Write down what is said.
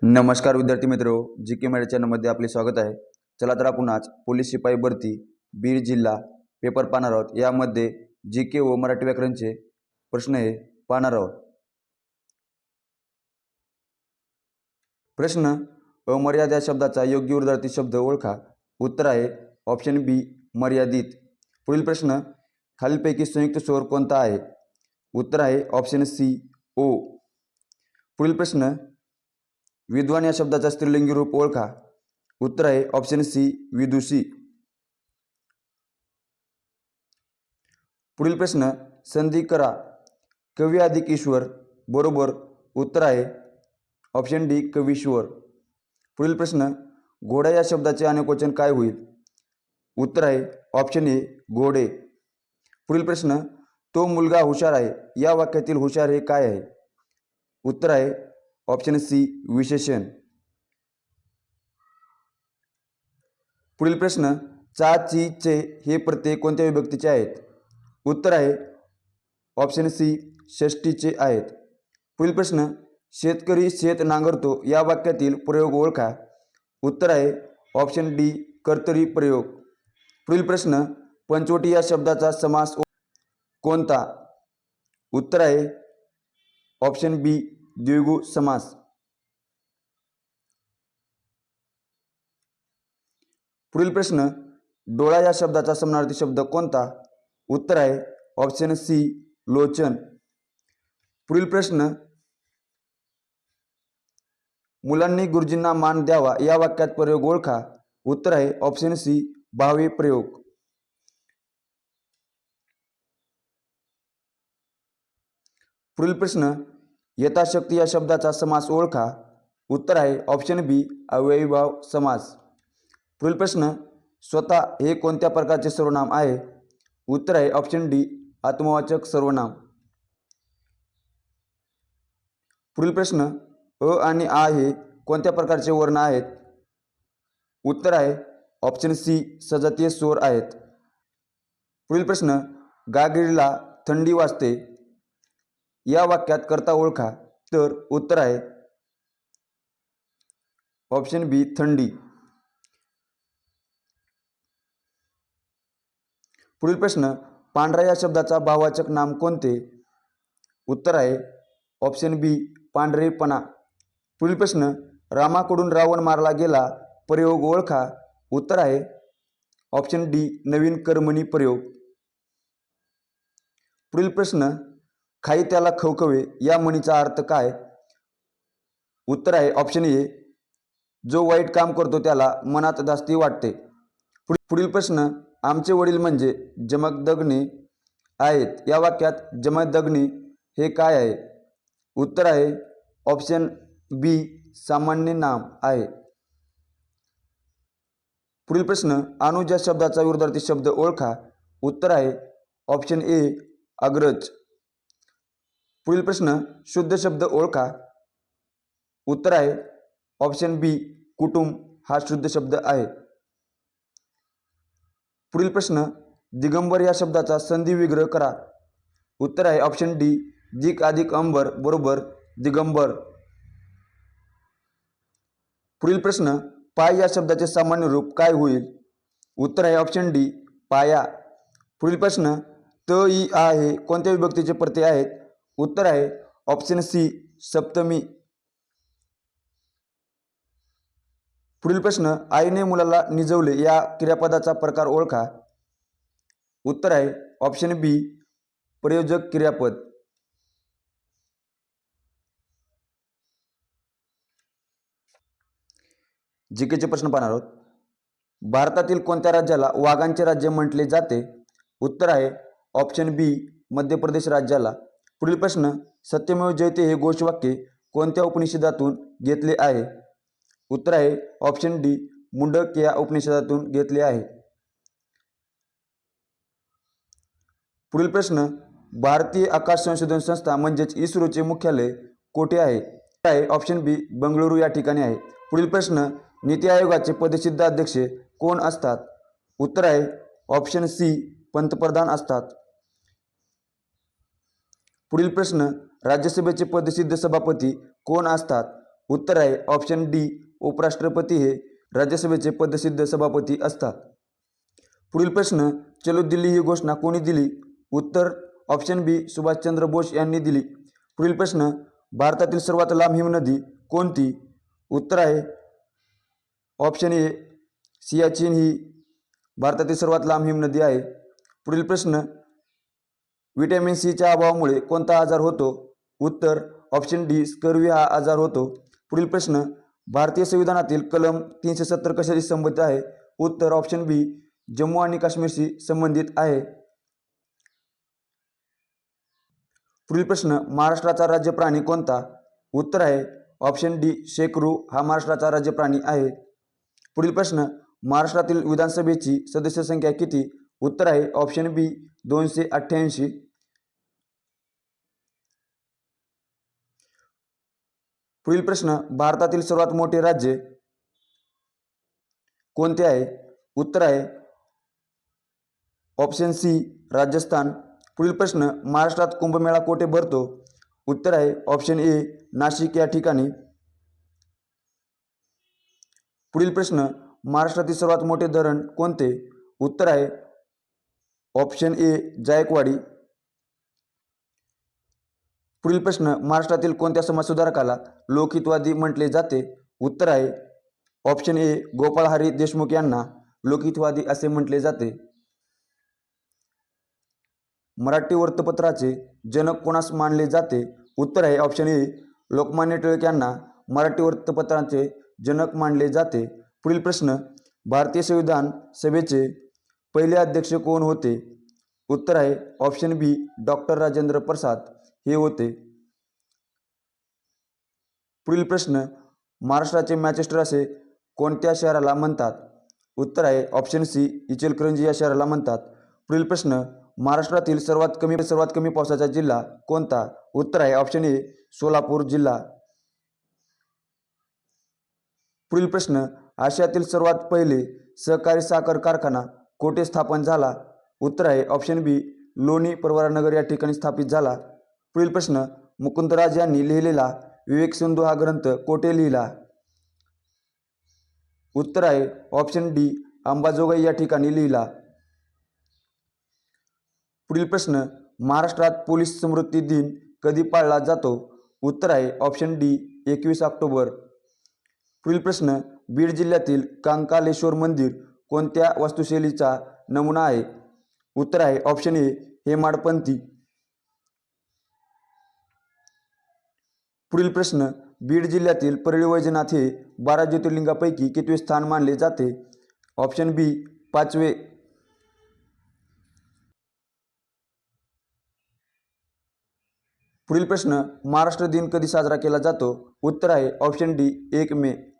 नमस्कार विद्यार्थी मित्रो, जी के मराठी चॅनलमध्ये आपले स्वागत आहे। चला तर आपण आज पोलीस शिपाई भरती बीड जिल्हा पेपर पाहणार आहोत। यामध्ये जी के व मराठी व्याकरणचे प्रश्न हे पाहणार आहोत। प्रश्न, अमर्यादा शब्दाचा योग्य विरुद्धार्थी शब्द ओळखा। उत्तर आहे ऑप्शन बी मर्यादित। पुढील प्रश्न, खालीलपैकी संयुक्त स्वर कोणता आहे? उत्तर आहे ऑप्शन सी ओ। पुढील प्रश्न, विद्वान या शब्दाचा स्त्रीलिंगी रूप ओळखा। उत्तर आहे ऑप्शन सी विदुषी। पुढील प्रश्न, संधी करा कवी अधिक ईश्वर बरोबर। उत्तर आहे ऑप्शन डी कवीश्वर। पुढील प्रश्न, घोडा या शब्दाचे अनेकवचन काय होईल? उत्तर आहे ऑप्शन ए घोडे। पुढील प्रश्न, तो मुलगा हुशार आहे या वाक्यातील हुशार हे काय आहे? उत्तर आहे ऑप्शन सी विशेषण। पुढील प्रश्न, चा ची चे हे प्रत्यय कोणत्या विभक्तीचे आहेत? उत्तर आहे ऑप्शन सी षष्टीचे आहेत। पुढील प्रश्न, शेतकरी शेत नांगरतो या वाक्यातील प्रयोग ओळखा। उत्तर आहे ऑप्शन डी कर्तरी प्रयोग। पुढील प्रश्न, पंचवटी या शब्दाचा समास कोणता? उत्तर आहे ऑप्शन बी द्विगु समास। पुढील प्रश्न, डोळा या शब्दाचा समानार्थी शब्द कोणता? उत्तर आहे ऑप्शन सी लोचन। पुढील प्रश्न, मुलांनी गुरुजींना मान द्यावा या वाक्यात प्रयोग ओळखा। उत्तर आहे ऑप्शन सी भावे प्रयोग। पुढील प्रश्न, यथाशक्ती या शब्दाचा समास ओळखा। उत्तर आहे ऑप्शन बी अव्ययीभाव समास। पुढील प्रश्न, स्वतः हे कोणत्या प्रकारचे सर्वनाम आहे? उत्तर आहे ऑप्शन डी आत्मवाचक सर्वनाम। पुढील प्रश्न, अ आणि आ हे कोणत्या प्रकारचे वर्ण आहेत? उत्तर आहे ऑप्शन सी सजातीय स्वर आहेत। पुढील प्रश्न, गागिरीला थंडी वाजते या वाक्यात कर्ता ओळखा। तर उत्तर आहे ऑप्शन बी थंडी। पुढील प्रश्न, पांढरा या शब्दाचा भाववाचक नाम कोणते? उत्तर आहे ऑप्शन बी पांढरेपणा। पुढील प्रश्न, रामाकडून रावण मारला गेला प्रयोग ओळखा। उत्तर आहे ऑप्शन डी नवीन कर्मणी प्रयोग। पुढील प्रश्न, खाई त्याला खवखवे या म्हणीचा अर्थ काय? उत्तर आहे ऑप्शन ए जो वाईट काम करतो त्याला मनात धास्ती वाटते। पुढील प्रश्न, आमचे वडील म्हणजे जमदग्नी आहेत या वाक्यात जमदग्नी हे काय आहे? उत्तर आहे ऑप्शन बी सामान्य नाम आहे। पुढील प्रश्न, अनुज या शब्दाचा विरुद्धार्थी शब्द ओळखा। उत्तर आहे ऑप्शन ए अग्रज। पुढील प्रश्न, शुद्ध शब्द ओळखा। उत्तर आहे ऑप्शन बी कुटुंब हा शुद्ध शब्द आहे। पुढील प्रश्न, दिगंबर या शब्दाचा संधी विग्रह करा। उत्तर आहे ऑप्शन डी दिक अधिक अंबर बरोबर दिगंबर। पुढील प्रश्न, पाय या शब्दाचे सामान्य रूप काय होईल? उत्तर आहे ऑप्शन डी पाया। पुढील प्रश्न, त इ आ हे कोणत्या विभक्तीचे प्रत्यय आहेत? उत्तर आहे ऑप्शन सी सप्तमी। पुढील प्रश्न, आईने मुलाला निजवले या क्रियापदाचा प्रकार ओळखा। उत्तर आहे ऑप्शन बी प्रयोजक क्रियापद। जीकेचे प्रश्न पाहणार आहोत। भारतातील कोणत्या राज्याला वाघांचे राज्य म्हटले जाते? उत्तर आहे ऑप्शन बी मध्य प्रदेश राज्याला। पुढील प्रश्न, सत्यमेव जयते हे घोषवाक्य कोणत्या उपनिषदातून घेतले आहे? उत्तर आहे ऑप्शन डी मुंडक या उपनिषदातून घेतले आहे। पुढील प्रश्न, भारतीय आकाश संशोधन संस्था म्हणजेच इस्रोचे मुख्यालय कोठे आहे? ऑप्शन बी बंगळुरू या ठिकाणी आहे। पुढील प्रश्न, नीती आयोगाचे पदसिद्ध अध्यक्ष कोण असतात? उत्तर आहे ऑप्शन सी पंतप्रधान असतात। पुढील प्रश्न, राज्यसभेचे पदसिद्ध सभापती कोण असतात? उत्तर आहे ऑप्शन डी, उपराष्ट्रपती हे राज्यसभेचे पदसिद्ध सभापती असतात. पुढील प्रश्न, चलो दिल्ली ही घोषणा कोणी दिली? उत्तर ऑप्शन बी, सुभाषचंद्र बोस यांनी दिली. पुढील प्रश्न, भारतातील सर्वात लांब हिमनदी कोणती? उत्तर आहे ऑप्शन ए, सियाचीन ही भारतातील सर्वात लांब हिमनदी आहे. पुढील प्रश्न, व्हिटॅमिन सीच्या अभावामुळे कोणता आजार होतो? उत्तर ऑप्शन डी, स्कर्वी हा आजार होतो. पुढील प्रश्न, भारतीय संविधानातील कलम 370 कशाशी संबंधित आहे? उत्तर ऑप्शन बी, जम्मू आणि काश्मीरशी संबंधित आहे. पुढील प्रश्न, महाराष्ट्राचा राज्य प्राणी कोणता? उत्तर आहे ऑप्शन डी, शेकरू हा महाराष्ट्राचा राज्य प्राणी आहे. पुढील प्रश्न, महाराष्ट्रातील विधानसभेची सदस्य संख्या किती? उत्तर आहे ऑप्शन बी, 288. पुढील प्रश्न, भारतातील सर्वात मोठे राज्य कोणते आहे? उत्तर आहे ऑप्शन सी, राजस्थान. पुढील प्रश्न, महाराष्ट्रात कुंभमेळा कोठे भरतो? उत्तर आहे ऑप्शन ए, नाशिक या ठिकाणी. पुढील प्रश्न, महाराष्ट्रातील सर्वात मोठे धरण कोणते? उत्तर आहे ऑप्शन ए, जायकवाडी. पुढील प्रश्न, महाराष्ट्रातील कोणत्या समाजसुधारकाला लोकहितवादी म्हटले जाते? उत्तर आहे ऑप्शन ए, गोपाळ हरी देशमुख यांना लोकहितवादी असे म्हटले जाते. मराठी वृत्तपत्राचे जनक कोणास मानले जाते? उत्तर आहे ऑप्शन ए, लोकमान्य टिळक यांना मराठी वृत्तपत्राचे जनक मानले जाते. पुढील प्रश्न, भारतीय संविधान सभेचे पहिले अध्यक्ष कोण होते? उत्तर आहे ऑप्शन बी, डॉक्टर राजेंद्र प्रसाद हे होते. पुढील प्रश्न, महाराष्ट्राचे मँचेस्टर असे कोणत्या शहराला म्हणतात? उत्तर आहे ऑप्शन सी, इचलकरंजी या शहराला म्हणतात. पुढील प्रश्न, महाराष्ट्रातील सर्वात कमी पावसाचा जिल्हा कोणता? उत्तर आहे ऑप्शन ए, सोलापूर जिल्हा. पुढील प्रश्न, आशियातील सर्वात पहिले सहकारी साखर कारखाना कोठे स्थापन झाला? उत्तर आहे ऑप्शन बी, लोणी परवरानगर या ठिकाणी स्थापित झाला. पुढील प्रश्न, मुकुंदराज यांनी लिहिलेला विवेक सिंधू हा ग्रंथ कोठे लिहिला? उत्तर आहे ऑप्शन डी, अंबाजोगाई या ठिकाणी लिहिला. पुढील प्रश्न, महाराष्ट्रात पोलीस स्मृती दिन कधी पाळला जातो? उत्तर आहे ऑप्शन डी, 21 ऑक्टोबर. पुढील प्रश्न, बीड जिल्ह्यातील कंकालेश्वर मंदिर कोणत्या वास्तुशैलीचा नमुना आहे? उत्तर आहे ऑप्शन ए, हेमाडपंथी. पुढील प्रश्न, बीड जिल्ह्यातील परळी वैजनाथ हे 12 ज्योतिर्लिंगापैकी कितवे स्थान मानले जाते? ऑप्शन बी, 5वे. पुढील प्रश्न, महाराष्ट्र दिन कधी साजरा केला जातो? उत्तर आहे ऑप्शन डी, 1 मे.